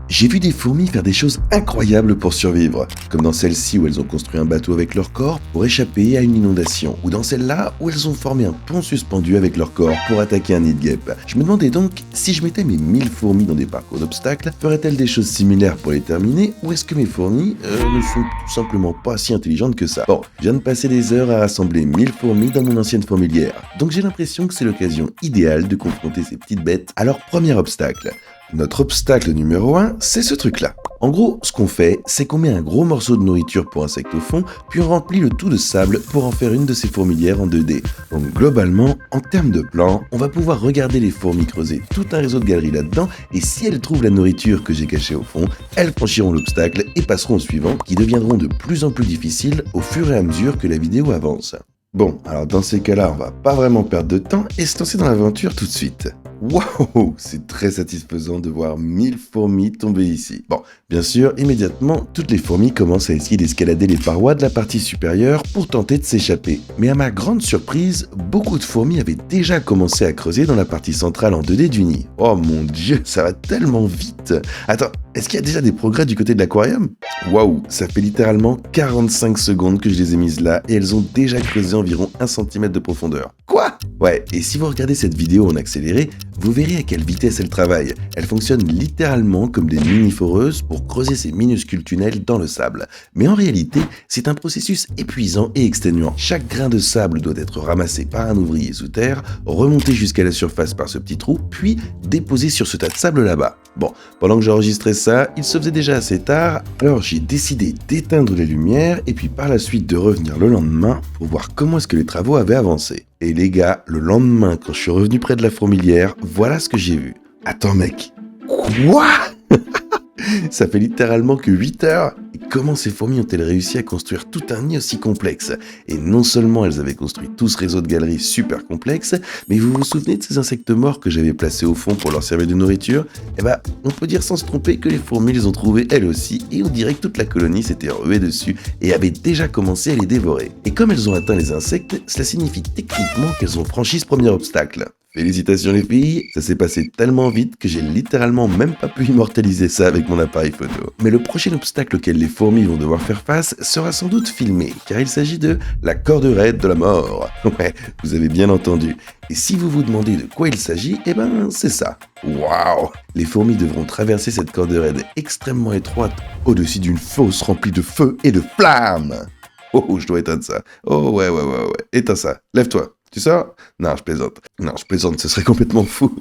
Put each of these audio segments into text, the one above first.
J'ai vu des fourmis faire des choses incroyables pour survivre, comme dans celle-ci où elles ont construit un bateau avec leur corps pour échapper à une inondation, ou dans celle-là où elles ont formé un pont suspendu avec leur corps pour attaquer un nid de guêpe. Je me demandais donc, si je mettais mes 1000 fourmis dans des parcours d'obstacles, feraient-elles des choses similaires pour les terminer, ou est-ce que mes fourmis ne sont tout simplement pas si intelligentes que ça? Bon, je viens de passer des heures à rassembler 1000 fourmis dans mon ancienne fourmilière, donc j'ai l'impression que c'est l'occasion idéale de confronter ces petites bêtes à leur premier obstacle. Notre obstacle numéro 1, c'est ce truc-là. En gros, ce qu'on fait, c'est qu'on met un gros morceau de nourriture pour insectes au fond, puis on remplit le tout de sable pour en faire une de ces fourmilières en 2D. Donc globalement, en termes de plan, on va pouvoir regarder les fourmis creuser tout un réseau de galeries là-dedans, et si elles trouvent la nourriture que j'ai cachée au fond, elles franchiront l'obstacle et passeront au suivant, qui deviendront de plus en plus difficiles au fur et à mesure que la vidéo avance. Bon, alors dans ces cas-là, on va pas vraiment perdre de temps et se lancer dans l'aventure tout de suite. Waouh, c'est très satisfaisant de voir 1000 fourmis tomber ici. Bon, bien sûr, immédiatement, toutes les fourmis commencent à essayer d'escalader les parois de la partie supérieure pour tenter de s'échapper. Mais à ma grande surprise, beaucoup de fourmis avaient déjà commencé à creuser dans la partie centrale en 2D du nid. Oh mon dieu, ça va tellement vite. Attends, est-ce qu'il y a déjà des progrès du côté de l'aquarium? Waouh, ça fait littéralement 45 secondes que je les ai mises là et elles ont déjà creusé environ 1 cm de profondeur. Quoi? Ouais, et si vous regardez cette vidéo en accéléré, vous verrez à quelle vitesse elles travaillent. Elles fonctionnent littéralement comme des mini-foreuses pour creuser ces minuscules tunnels dans le sable. Mais en réalité, c'est un processus épuisant et exténuant. Chaque grain de sable doit être ramassé par un ouvrier sous terre, remonté jusqu'à la surface par ce petit trou, puis déposé sur ce tas de sable là-bas. Bon, pendant que j'enregistrais ça, il se faisait déjà assez tard, alors j'ai décidé d'éteindre les lumières et puis par la suite de revenir le lendemain pour voir comment est-ce que les travaux avaient avancé. Et les gars, le lendemain, quand je suis revenu près de la fourmilière, voilà ce que j'ai vu. Attends mec, quoi? Ça fait littéralement que 8 heures. Et comment ces fourmis ont-elles réussi à construire tout un nid aussi complexe? Et non seulement elles avaient construit tout ce réseau de galeries super complexe, mais vous vous souvenez de ces insectes morts que j'avais placés au fond pour leur servir de nourriture? Eh ben, on peut dire sans se tromper que les fourmis les ont trouvés elles aussi, et on dirait que toute la colonie s'était ruée dessus et avait déjà commencé à les dévorer. Et comme elles ont atteint les insectes, cela signifie techniquement qu'elles ont franchi ce premier obstacle. Félicitations les filles, ça s'est passé tellement vite que j'ai littéralement même pas pu immortaliser ça avec mon appareil photo. Mais le prochain obstacle auquel les fourmis vont devoir faire face sera sans doute filmé, car il s'agit de la corde raide de la mort. Ouais, vous avez bien entendu. Et si vous vous demandez de quoi il s'agit, eh ben c'est ça. Waouh! Les fourmis devront traverser cette corde raide extrêmement étroite au-dessus d'une fosse remplie de feu et de flammes. Oh, je dois éteindre ça. Oh ouais, éteins ça. Lève-toi. Tu sors? Non, je plaisante. Non, je plaisante, ce serait complètement fou.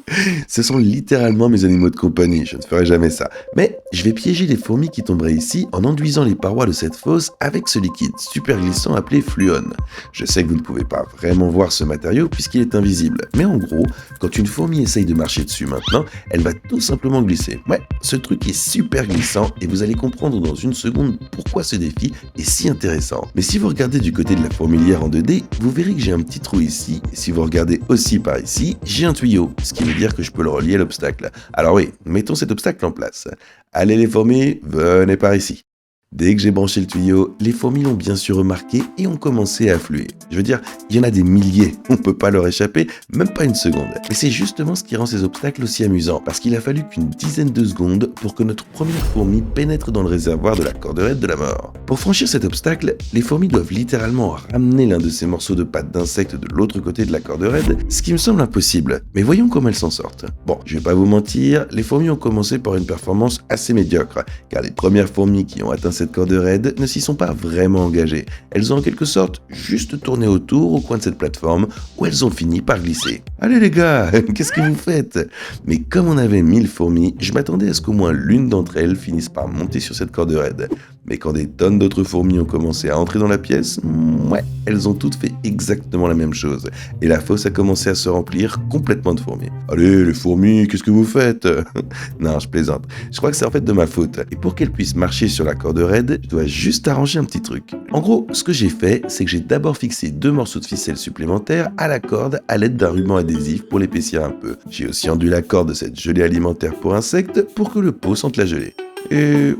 Ce sont littéralement mes animaux de compagnie, je ne ferai jamais ça. Mais je vais piéger les fourmis qui tomberaient ici en enduisant les parois de cette fosse avec ce liquide super glissant appelé fluon. Je sais que vous ne pouvez pas vraiment voir ce matériau puisqu'il est invisible. Mais en gros, quand une fourmi essaye de marcher dessus maintenant, elle va tout simplement glisser. Ouais, ce truc est super glissant et vous allez comprendre dans une seconde pourquoi ce défi est si intéressant. Mais si vous regardez du côté de la fourmilière en 2D, vous verrez que j'ai un petit trou ici. Et si vous regardez aussi par ici, j'ai un tuyau, ce qui veut dire que je peux le relier à l'obstacle. Alors oui, mettons cet obstacle en place. Allez les fourmis, venez par ici. Dès que j'ai branché le tuyau, les fourmis l'ont bien sûr remarqué et ont commencé à affluer. Je veux dire, il y en a des milliers, on peut pas leur échapper, même pas une seconde. Mais c'est justement ce qui rend ces obstacles aussi amusants, parce qu'il a fallu qu'une dizaine de secondes pour que notre première fourmi pénètre dans le réservoir de la corde raide de la mort. Pour franchir cet obstacle, les fourmis doivent littéralement ramener l'un de ces morceaux de pâte d'insecte de l'autre côté de la corde raide, ce qui me semble impossible. Mais voyons comment elles s'en sortent. Bon, je vais pas vous mentir, les fourmis ont commencé par une performance assez médiocre, car les premières fourmis qui ont atteint cette corde raide ne s'y sont pas vraiment engagées. Elles ont en quelque sorte juste tourné autour au coin de cette plateforme où elles ont fini par glisser. Allez les gars, qu'est-ce que vous faites? Mais comme on avait 1000 fourmis, je m'attendais à ce qu'au moins l'une d'entre elles finisse par monter sur cette corde raide. Mais quand des tonnes d'autres fourmis ont commencé à entrer dans la pièce, ouais, elles ont toutes fait exactement la même chose. Et la fosse a commencé à se remplir complètement de fourmis. Allez les fourmis, qu'est-ce que vous faites? Non, je plaisante. Je crois que c'est en fait de ma faute. Et pour qu'elles puissent marcher sur la corde raide, je dois juste arranger un petit truc. En gros, ce que j'ai fait, c'est que j'ai d'abord fixé 2 morceaux de ficelle supplémentaires à la corde à l'aide d'un ruban adhésif pour l'épaissir un peu. J'ai aussi enduit la corde de cette gelée alimentaire pour insectes pour que le pot sente la gelée. Et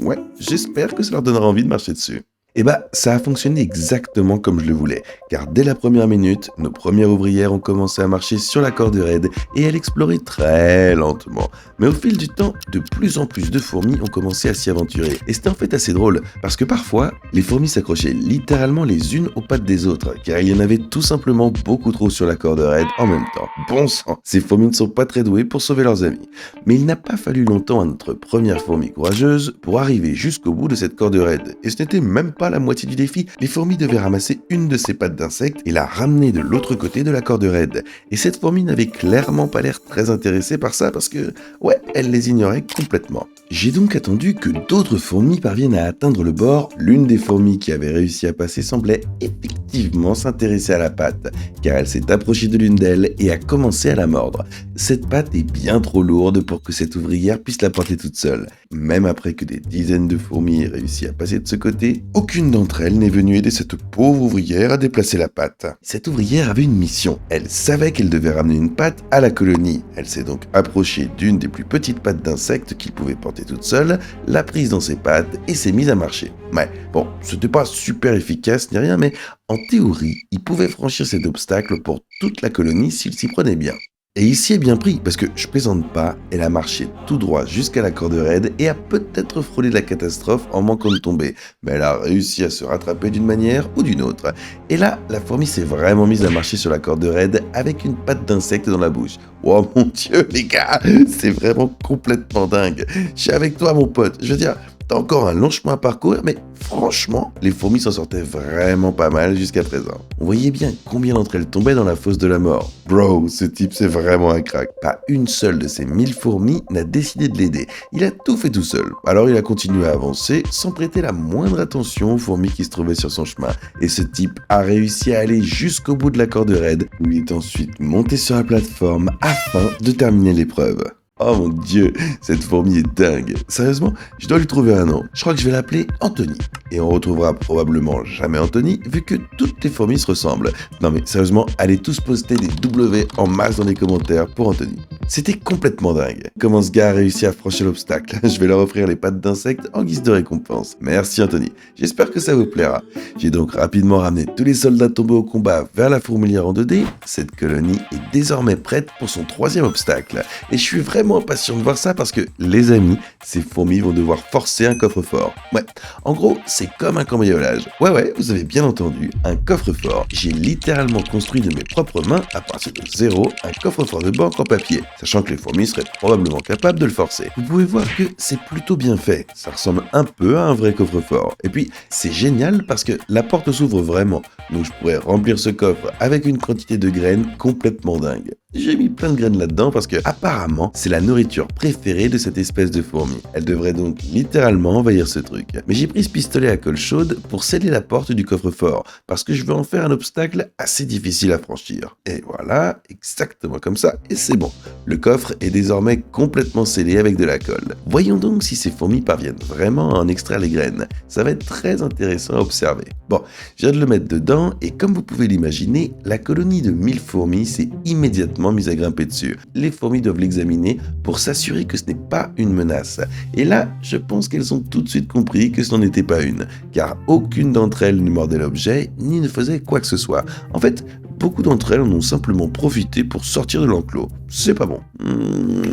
ouais, j'espère que ça leur donnera envie de marcher dessus. Et bah, ça a fonctionné exactement comme je le voulais, car dès la première minute, nos premières ouvrières ont commencé à marcher sur la corde raide et à l'explorer très lentement. Mais au fil du temps, de plus en plus de fourmis ont commencé à s'y aventurer. Et c'était en fait assez drôle, parce que parfois, les fourmis s'accrochaient littéralement les unes aux pattes des autres, car il y en avait tout simplement beaucoup trop sur la corde raide en même temps. Bon sang, ces fourmis ne sont pas très douées pour sauver leurs amis. Mais il n'a pas fallu longtemps à notre première fourmi courageuse pour arriver jusqu'au bout de cette corde raide. Et ce n'était même pas la moitié du défi. Les fourmis devaient ramasser une de ces pattes d'insecte et la ramener de l'autre côté de la corde raide. Et cette fourmi n'avait clairement pas l'air très intéressée par ça parce que, ouais, elle les ignorait complètement. J'ai donc attendu que d'autres fourmis parviennent à atteindre le bord. L'une des fourmis qui avait réussi à passer semblait effectivement s'intéresser à la patte, car elle s'est approchée de l'une d'elles et a commencé à la mordre. Cette patte est bien trop lourde pour que cette ouvrière puisse la porter toute seule. Même après que des dizaines de fourmis aient réussi à passer de ce côté, aucune d'entre elles n'est venue aider cette pauvre ouvrière à déplacer la patte. Cette ouvrière avait une mission. Elle savait qu'elle devait ramener une patte à la colonie. Elle s'est donc approchée d'une des plus petites pattes d'insectes qu'il pouvait porter toute seule, l'a prise dans ses pattes et s'est mise à marcher. Ouais, bon, c'était pas super efficace ni rien, mais en théorie, il pouvait franchir cet obstacle pour toute la colonie s'il s'y prenait bien. Et il s'y est bien pris, parce que je plaisante pas, elle a marché tout droit jusqu'à la corde raide et a peut-être frôlé la catastrophe en manquant de tomber, mais elle a réussi à se rattraper d'une manière ou d'une autre. Et là, la fourmi s'est vraiment mise à marcher sur la corde raide avec une patte d'insecte dans la bouche. Oh mon dieu les gars, c'est vraiment complètement dingue. Je suis avec toi mon pote, je veux dire... T'as encore un long chemin à parcourir, mais franchement, les fourmis s'en sortaient vraiment pas mal jusqu'à présent. On voyait bien combien d'entre elles tombaient dans la fosse de la mort. Bro, ce type c'est vraiment un crack. Pas une seule de ces 1000 fourmis n'a décidé de l'aider. Il a tout fait tout seul. Alors il a continué à avancer sans prêter la moindre attention aux fourmis qui se trouvaient sur son chemin. Et ce type a réussi à aller jusqu'au bout de la corde raide, où il est ensuite monté sur la plateforme afin de terminer l'épreuve. Oh mon dieu, cette fourmi est dingue. Sérieusement, je dois lui trouver un nom. Je crois que je vais l'appeler Anthony. Et on retrouvera probablement jamais Anthony, vu que toutes les fourmis se ressemblent. Non mais sérieusement, allez tous poster des W en masse dans les commentaires pour Anthony. C'était complètement dingue. Comment ce gars a réussi à franchir l'obstacle. Je vais leur offrir les pattes d'insectes en guise de récompense. Merci Anthony. J'espère que ça vous plaira. J'ai donc rapidement ramené tous les soldats tombés au combat vers la fourmilière en 2D. Cette colonie est désormais prête pour son troisième obstacle. Et je suis vraiment impatient de voir ça parce que, les amis, ces fourmis vont devoir forcer un coffre-fort. Ouais, en gros, c'est comme un cambriolage. Ouais, vous avez bien entendu, un coffre-fort. J'ai littéralement construit de mes propres mains, à partir de zéro, un coffre-fort de banque en papier, sachant que les fourmis seraient probablement capables de le forcer. Vous pouvez voir que c'est plutôt bien fait. Ça ressemble un peu à un vrai coffre-fort. Et puis, c'est génial parce que la porte s'ouvre vraiment, donc je pourrais remplir ce coffre avec une quantité de graines complètement dingue. J'ai mis plein de graines là-dedans parce que, apparemment, c'est la nourriture préférée de cette espèce de fourmi. Elle devrait donc littéralement envahir ce truc. Mais j'ai pris ce pistolet à colle chaude pour sceller la porte du coffre-fort, parce que je veux en faire un obstacle assez difficile à franchir. Et voilà, exactement comme ça, et c'est bon. Le coffre est désormais complètement scellé avec de la colle. Voyons donc si ces fourmis parviennent vraiment à en extraire les graines. Ça va être très intéressant à observer. Bon, je viens de le mettre dedans, et comme vous pouvez l'imaginer, la colonie de 1000 fourmis s'est immédiatement mise à grimper dessus. Les fourmis doivent l'examiner pour s'assurer que ce n'est pas une menace. Et là, je pense qu'elles ont tout de suite compris que ce n'en était pas une, car aucune d'entre elles ne mordait l'objet, ni ne faisait quoi que ce soit. En fait, beaucoup d'entre elles en ont simplement profité pour sortir de l'enclos. C'est pas bon.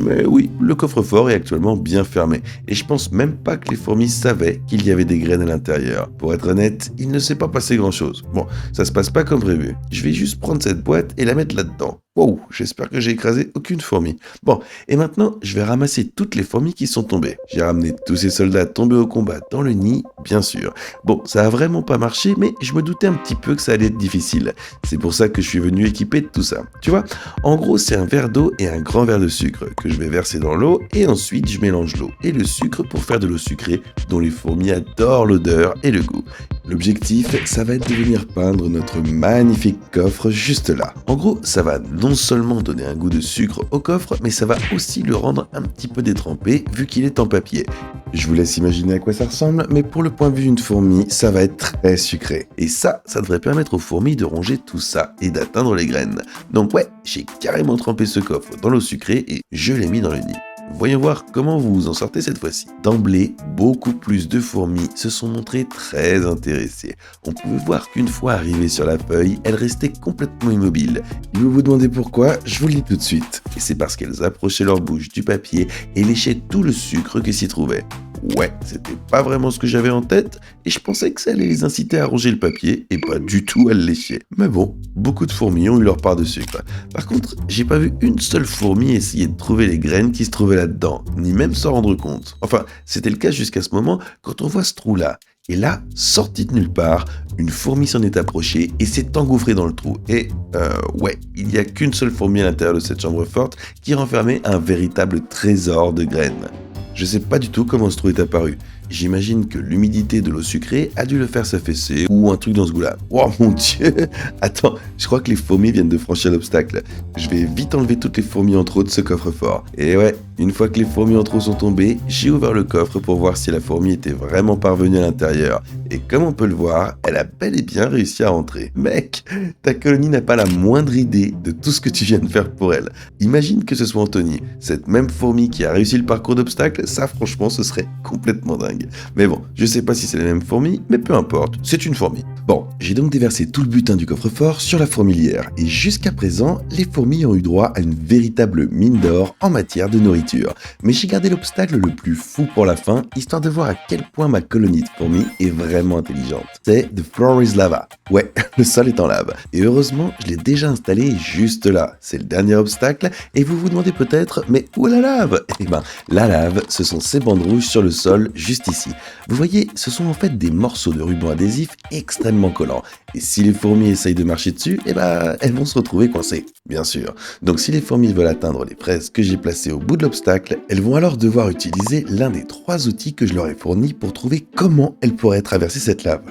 Mais oui, le coffre-fort est actuellement bien fermé, et je pense même pas que les fourmis savaient qu'il y avait des graines à l'intérieur. Pour être honnête, il ne s'est pas passé grand-chose. Bon, ça se passe pas comme prévu. Je vais juste prendre cette boîte et la mettre là-dedans. Wow, j'espère que j'ai écrasé aucune fourmi. Bon, et maintenant, je vais ramasser toutes les fourmis qui sont tombées. J'ai ramené tous ces soldats tombés au combat dans le nid, bien sûr. Bon, ça a vraiment pas marché, mais je me doutais un petit peu que ça allait être difficile. C'est pour ça que je suis venu équipé de tout ça. Tu vois, en gros, c'est un verre d'eau et un grand verre de sucre que je vais verser dans l'eau, et ensuite je mélange l'eau et le sucre pour faire de l'eau sucrée dont les fourmis adorent l'odeur et le goût. L'objectif, ça va être de venir peindre notre magnifique coffre juste là. En gros, ça va non seulement donner un goût de sucre au coffre, mais ça va aussi le rendre un petit peu détrempé vu qu'il est en papier. Je vous laisse imaginer à quoi ça ressemble, mais pour le point de vue d'une fourmi, ça va être très sucré. Et ça devrait permettre aux fourmis de ronger tout ça et d'atteindre les graines. Donc ouais, j'ai carrément trempé ce coffre dans l'eau sucrée et je l'ai mis dans le nid. voyons voir comment vous vous en sortez cette fois-ci. D'emblée, beaucoup plus de fourmis se sont montrées très intéressées. On pouvait voir qu'une fois arrivées sur la feuille, elles restaient complètement immobiles. Et vous vous demandez pourquoi? Je vous le dis tout de suite. Et c'est parce qu'elles approchaient leur bouche du papier et léchaient tout le sucre qui s'y trouvait. Ouais, c'était pas vraiment ce que j'avais en tête, et je pensais que ça allait les inciter à ronger le papier, et pas du tout à le lécher. Mais bon, beaucoup de fourmis ont eu leur part de sucre. Par contre, j'ai pas vu une seule fourmi essayer de trouver les graines qui se trouvaient là-dedans, ni même s'en rendre compte. Enfin, c'était le cas jusqu'à ce moment, quand on voit ce trou-là. Et là, sorti de nulle part, une fourmi s'en est approchée et s'est engouffrée dans le trou. Et, ouais, il n'y a qu'une seule fourmi à l'intérieur de cette chambre forte qui renfermait un véritable trésor de graines. Je sais pas du tout comment ce trou est apparu. J'imagine que l'humidité de l'eau sucrée a dû le faire s'affaisser ou un truc dans ce goût-là. Oh mon dieu! Attends, je crois que les fourmis viennent de franchir l'obstacle. Je vais vite enlever toutes les fourmis en trop de ce coffre-fort. Et ouais, une fois que les fourmis en trop sont tombées, j'ai ouvert le coffre pour voir si la fourmi était vraiment parvenue à l'intérieur. Et comme on peut le voir, elle a bel et bien réussi à rentrer. Mec, ta colonie n'a pas la moindre idée de tout ce que tu viens de faire pour elle. Imagine que ce soit Anthony, cette même fourmi qui a réussi le parcours d'obstacle, ça franchement ce serait complètement dingue. Mais bon, je sais pas si c'est la même fourmi, mais peu importe, c'est une fourmi. Bon, j'ai donc déversé tout le butin du coffre-fort sur la fourmilière, et jusqu'à présent, les fourmis ont eu droit à une véritable mine d'or en matière de nourriture. Mais j'ai gardé l'obstacle le plus fou pour la fin, histoire de voir à quel point ma colonie de fourmis est vraiment intelligente. C'est The Floor is Lava. Ouais, le sol est en lave. Et heureusement, je l'ai déjà installé juste là. C'est le dernier obstacle, et vous vous demandez peut-être, mais où est la lave? Eh ben, la lave, ce sont ces bandes rouges sur le sol, juste ici. Vous voyez, ce sont en fait des morceaux de ruban adhésif extrêmement collants. Et si les fourmis essayent de marcher dessus, eh ben, elles vont se retrouver coincées, bien sûr. Donc si les fourmis veulent atteindre les fraises que j'ai placées au bout de l'obstacle, elles vont alors devoir utiliser l'un des 3 outils que je leur ai fournis pour trouver comment elles pourraient traverser cette lave.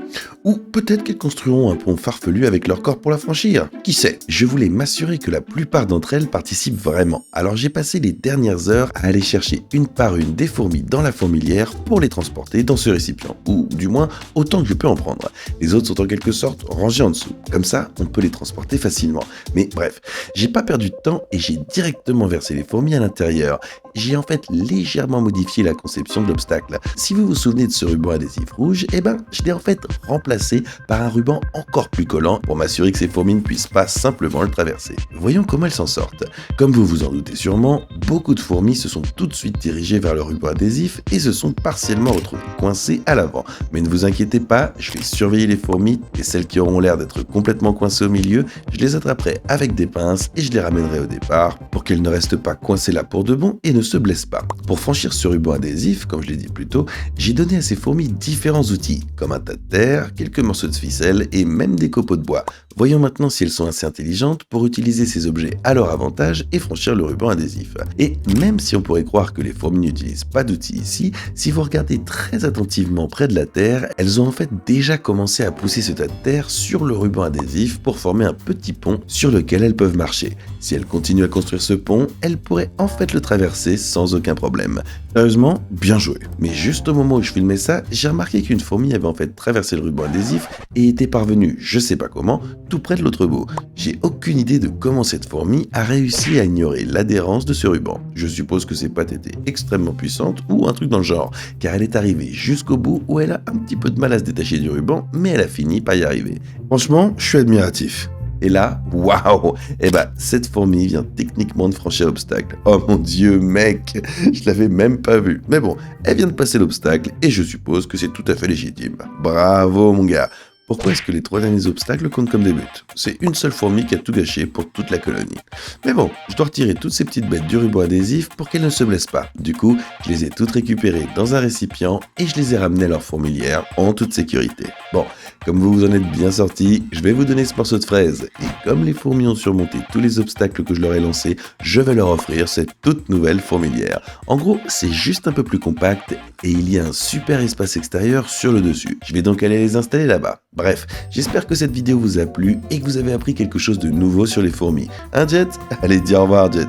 Ou peut-être qu'elles construiront un pont farfelu avec leur corps pour la franchir. Qui sait? Je voulais m'assurer que la plupart d'entre elles participent vraiment. Alors j'ai passé les dernières heures à aller chercher une par une des fourmis dans la fourmilière pour les transporter dans ce récipient. Ou du moins, autant que je peux en prendre. Les autres sont en quelque sorte rangés en dessous. Comme ça, on peut les transporter facilement. Mais bref, j'ai pas perdu de temps et j'ai directement versé les fourmis à l'intérieur. J'ai en fait légèrement modifié la conception de l'obstacle. Si vous vous souvenez de ce ruban adhésif rouge, eh ben, je l'ai en fait remplacé par un ruban encore plus collant pour m'assurer que ces fourmis ne puissent pas simplement le traverser. Voyons comment elles s'en sortent. Comme vous vous en doutez sûrement, beaucoup de fourmis se sont tout de suite dirigées vers le ruban adhésif et se sont partiellement retrouvées coincées à l'avant. Mais ne vous inquiétez pas, je vais surveiller les fourmis et celles qui auront l'air d'être complètement coincées au milieu, je les attraperai avec des pinces et je les ramènerai au départ pour qu'elles ne restent pas coincées là pour de bon et ne se blessent pas. Pour franchir ce ruban adhésif, comme je l'ai dit plus tôt, j'ai donné à ces fourmis différents outils, comme un tas de terre, quelques morceaux de ficelle et même des copeaux de bois. Voyons maintenant si elles sont assez intelligentes pour utiliser ces objets à leur avantage et franchir le ruban adhésif. Et même si on pourrait croire que les fourmis n'utilisent pas d'outils ici, si vous regardez très attentivement près de la terre, elles ont en fait déjà commencé à pousser ce tas de terre sur le ruban adhésif pour former un petit pont sur lequel elles peuvent marcher. Si elles continuent à construire ce pont, elles pourraient en fait le traverser sans aucun problème. Sérieusement, bien joué. Mais juste au moment où je filmais ça, j'ai remarqué qu'une fourmi avait en fait traversé le ruban adhésif et était parvenue, je sais pas comment, tout près de l'autre bout. J'ai aucune idée de comment cette fourmi a réussi à ignorer l'adhérence de ce ruban. Je suppose que ses pattes étaient extrêmement puissantes ou un truc dans le genre, car elle est arrivée jusqu'au bout où elle a un petit peu de mal à se détacher du ruban, mais elle a fini par y arriver. Franchement, je suis admiratif. Et là, waouh! Eh ben, cette fourmi vient techniquement de franchir l'obstacle. Oh mon dieu, mec! Je l'avais même pas vu. Mais bon, elle vient de passer l'obstacle et je suppose que c'est tout à fait légitime. Bravo, mon gars! Pourquoi est-ce que les 3 derniers obstacles comptent comme des buts? C'est une seule fourmi qui a tout gâché pour toute la colonie. Mais bon, je dois retirer toutes ces petites bêtes du ruban adhésif pour qu'elles ne se blessent pas. Du coup, je les ai toutes récupérées dans un récipient et je les ai ramenées à leur fourmilière en toute sécurité. Bon, comme vous vous en êtes bien sortis, je vais vous donner ce morceau de fraise. Et comme les fourmis ont surmonté tous les obstacles que je leur ai lancés, je vais leur offrir cette toute nouvelle fourmilière. En gros, c'est juste un peu plus compact et il y a un super espace extérieur sur le dessus. Je vais donc aller les installer là-bas. Bref, j'espère que cette vidéo vous a plu et que vous avez appris quelque chose de nouveau sur les fourmis. Un Jet? Allez, dis au revoir Jet.